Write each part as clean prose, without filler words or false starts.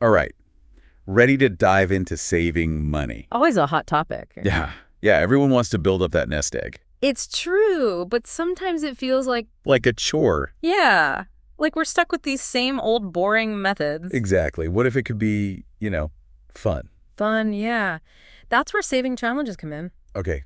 All right. Ready to dive into saving money. Always a hot topic. Yeah. Yeah, everyone wants to build up that nest egg. It's true, but sometimes it feels Like a chore. yeah, like we're stuck with these same old boring methods. Exactly. What if it could be, fun? Fun, yeah. That's where saving challenges come in. Okay.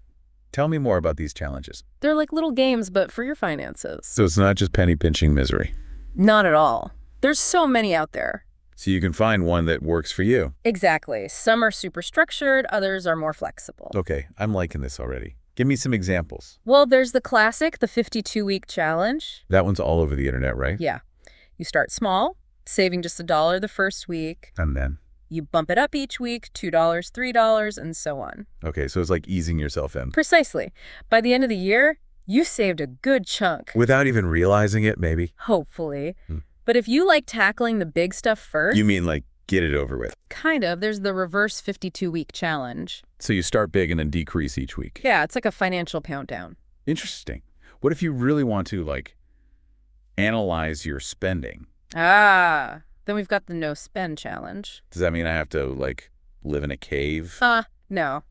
Tell me more about these challenges. They're like little games, but for your finances. So it's not just penny pinching misery. Not at all. There's so many out there. So you can find one that works for you. Exactly. Some are super structured, others are more flexible. Okay, I'm liking this already. Give me some examples. Well, there's the classic, the 52-week challenge. That one's all over the internet, right? Yeah. You start small, saving just $1 the first week. And then? You bump it up each week, $2, $3, and so on. Okay, so it's like easing yourself in. Precisely. By the end of the year, you saved a good chunk. Without even realizing it, maybe? Hopefully. But if you like tackling the big stuff first... You mean like get it over with? Kind of. There's the reverse 52-week challenge. So you start big and then decrease each week. Yeah, it's like a financial countdown. Interesting. What if you really want to, analyze your spending? Then we've got the no spend challenge. Does that mean I have to, live in a cave? No.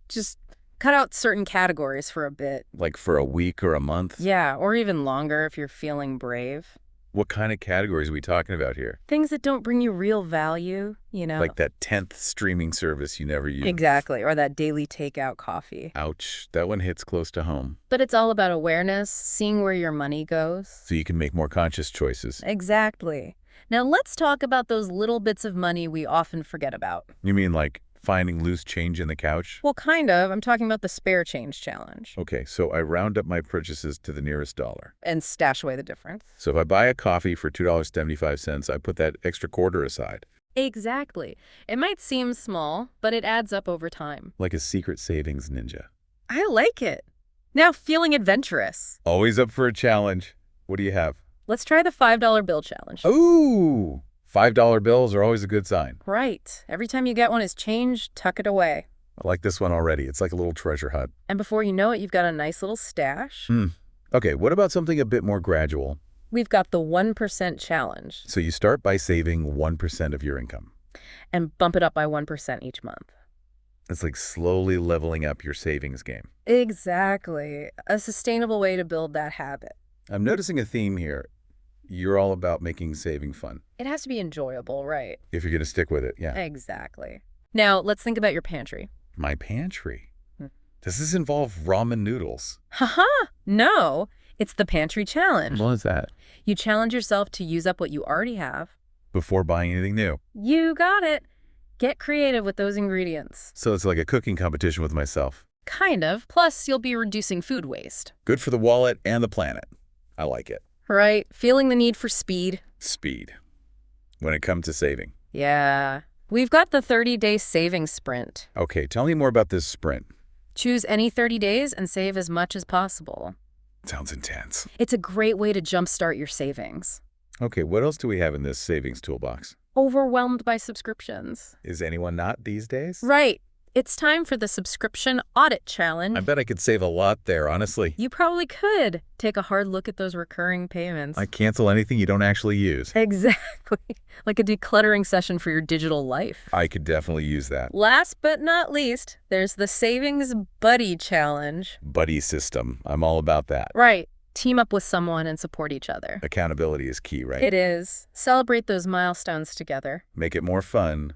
Just cut out certain categories for a bit. Like for a week or a month? Yeah, or even longer if you're feeling brave. What kind of categories are we talking about here? Things that don't bring you real value, Like that 10th streaming service you never use. Exactly, or that daily takeout coffee. Ouch, that one hits close to home. But it's all about awareness, seeing where your money goes. So you can make more conscious choices. Exactly. Now let's talk about those little bits of money we often forget about. You mean finding loose change in the couch? Well, kind of. I'm talking about the spare change challenge. Okay, so I round up my purchases to the nearest dollar. And stash away the difference. So if I buy a coffee for $2.75, I put that extra quarter aside. Exactly. It might seem small, but it adds up over time. Like a secret savings ninja. I like it. Now, feeling adventurous. Always up for a challenge. What do you have? Let's try the $5 bill challenge. Ooh! $5 bills are always a good sign. Right. Every time you get one is change, tuck it away. I like this one already. It's like a little treasure hunt. And before you know it, you've got a nice little stash. Okay, what about something a bit more gradual? We've got the 1% challenge. So you start by saving 1% of your income. And bump it up by 1% each month. It's like slowly leveling up your savings game. Exactly. A sustainable way to build that habit. I'm noticing a theme here. You're all about making saving fun. It has to be enjoyable, right? If you're going to stick with it, yeah. Exactly. Now, let's think about your pantry. My pantry? Does this involve ramen noodles? Haha! No, it's the pantry challenge. What is that? You challenge yourself to use up what you already have. Before buying anything new. You got it. Get creative with those ingredients. So it's like a cooking competition with myself. Kind of. Plus, you'll be reducing food waste. Good for the wallet and the planet. I like it. Right. Feeling the need for speed. Speed. When it comes to saving. Yeah. We've got the 30-day savings sprint. Okay, tell me more about this sprint. Choose any 30 days and save as much as possible. Sounds intense. It's a great way to jumpstart your savings. Okay, what else do we have in this savings toolbox? Overwhelmed by subscriptions. Is anyone not these days? Right. It's time for the subscription audit challenge. I bet I could save a lot there, honestly. You probably could. Take a hard look at those recurring payments. I cancel anything you don't actually use. Exactly. Like a decluttering session for your digital life. I could definitely use that. Last but not least, there's the Savings Buddy Challenge. Buddy system. I'm all about that. Right. Team up with someone and support each other. Accountability is key, right? It is. Celebrate those milestones together. Make it more fun,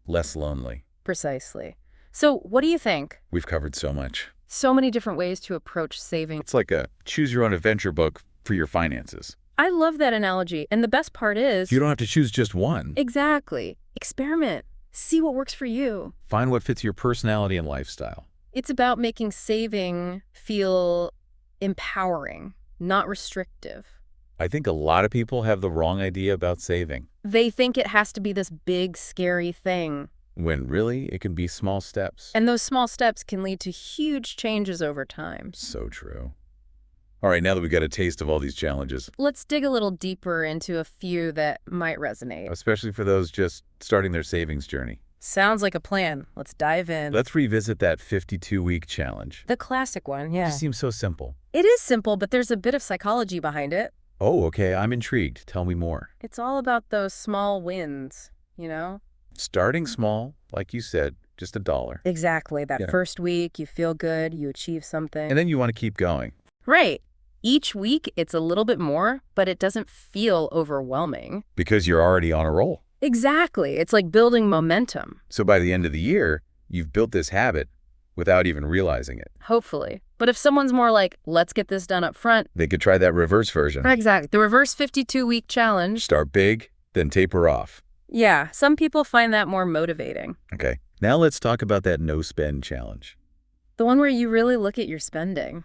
less lonely. Precisely. So what do you think? We've covered so much. So many different ways to approach saving. It's like a choose-your-own-adventure book for your finances. I love that analogy. And the best part is... You don't have to choose just one. Exactly. Experiment. See what works for you. Find what fits your personality and lifestyle. It's about making saving feel empowering, not restrictive. I think a lot of people have the wrong idea about saving. They think it has to be this big, scary thing. When really, it can be small steps. And those small steps can lead to huge changes over time. So true. All right, now that we've got a taste of all these challenges. Let's dig a little deeper into a few that might resonate. Especially for those just starting their savings journey. Sounds like a plan. Let's dive in. Let's revisit that 52-week challenge. The classic one, yeah. It just seems so simple. It is simple, but there's a bit of psychology behind it. Oh, okay, I'm intrigued. Tell me more. It's all about those small wins. you know? Starting small, like you said, just $1. Exactly. That Yeah. first week, you feel good, you achieve something. And then you want to keep going. Right. Each week, it's a little bit more, but it doesn't feel overwhelming. Because you're already on a roll. Exactly. It's like building momentum. So by the end of the year, you've built this habit without even realizing it. Hopefully. But if someone's more like, let's get this done up front. They could try that reverse version. Exactly. The reverse 52-week challenge. Start big, then taper off. Yeah, some people find that more motivating. Okay, now let's talk about that no-spend challenge. The one where you really look at your spending.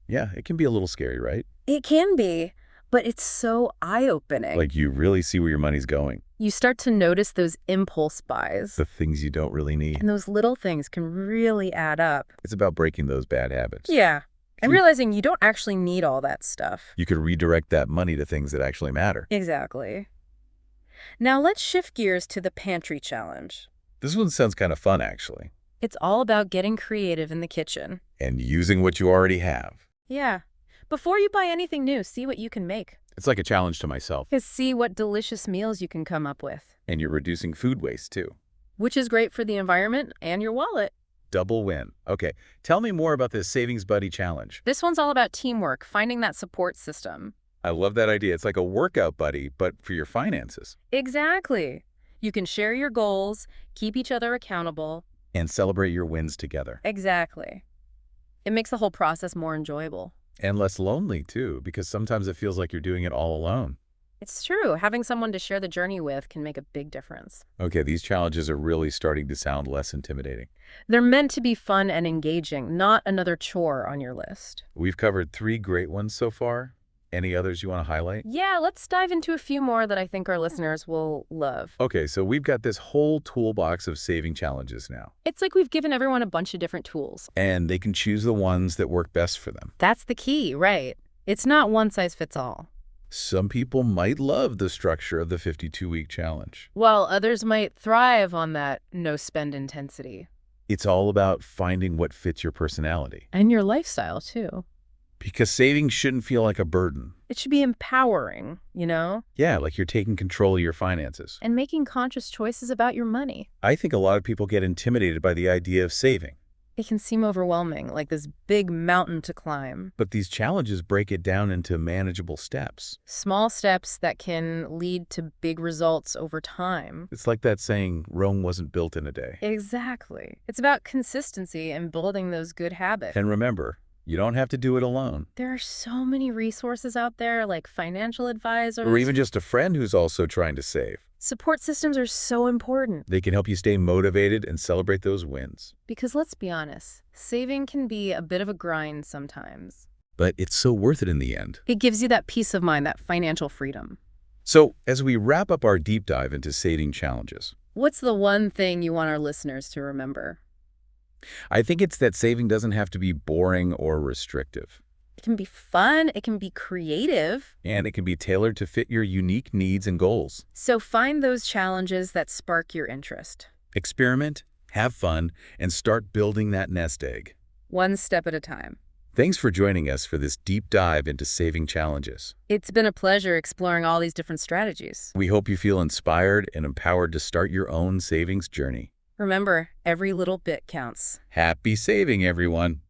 Yeah, it can be a little scary, right? It can be, but it's so eye-opening. Like you really see where your money's going. You start to notice those impulse buys. The things you don't really need. And those little things can really add up. It's about breaking those bad habits. Yeah. And realizing you don't actually need all that stuff. You could redirect that money to things that actually matter. Exactly. Now let's shift gears to the pantry challenge. This one sounds kind of fun, actually. It's all about getting creative in the kitchen. And using what you already have. Yeah. Before you buy anything new, see what you can make. It's like a challenge to myself. Because see what delicious meals you can come up with. And you're reducing food waste, too. Which is great for the environment and your wallet. Double win. Okay, tell me more about this Savings Buddy Challenge. This one's all about teamwork, finding that support system. I love that idea. It's like a workout buddy, but for your finances. Exactly. You can share your goals, keep each other accountable. And celebrate your wins together. Exactly. It makes the whole process more enjoyable. And less lonely, too, because sometimes it feels like you're doing it all alone. It's true. Having someone to share the journey with can make a big difference. Okay, these challenges are really starting to sound less intimidating. They're meant to be fun and engaging, not another chore on your list. We've covered 3 great ones so far. Any others you want to highlight? Yeah, let's dive into a few more that I think our listeners will love. Okay, so we've got this whole toolbox of saving challenges now. It's like we've given everyone a bunch of different tools. And they can choose the ones that work best for them. That's the key, right? It's not one size fits all. Some people might love the structure of the 52-week challenge. While others might thrive on that no-spend intensity. It's all about finding what fits your personality. And your lifestyle, too. Because saving shouldn't feel like a burden. It should be empowering, you know? Yeah, like you're taking control of your finances. And making conscious choices about your money. I think a lot of people get intimidated by the idea of saving. It can seem overwhelming, like this big mountain to climb. But these challenges break it down into manageable steps. Small steps that can lead to big results over time. It's like that saying, Rome wasn't built in a day. Exactly. It's about consistency and building those good habits. And remember, you don't have to do it alone. There are so many resources out there, like financial advisors. Or even just a friend who's also trying to save. Support systems are so important. They can help you stay motivated and celebrate those wins. Because let's be honest, saving can be a bit of a grind sometimes. But it's so worth it in the end. It gives you that peace of mind, that financial freedom. So, as we wrap up our deep dive into saving challenges, What's the one thing you want our listeners to remember? I think it's that saving doesn't have to be boring or restrictive. It can be fun, it can be creative. And it can be tailored to fit your unique needs and goals. So find those challenges that spark your interest. Experiment, have fun, and start building that nest egg. One step at a time. Thanks for joining us for this deep dive into saving challenges. It's been a pleasure exploring all these different strategies. We hope you feel inspired and empowered to start your own savings journey. Remember, every little bit counts. Happy saving, everyone!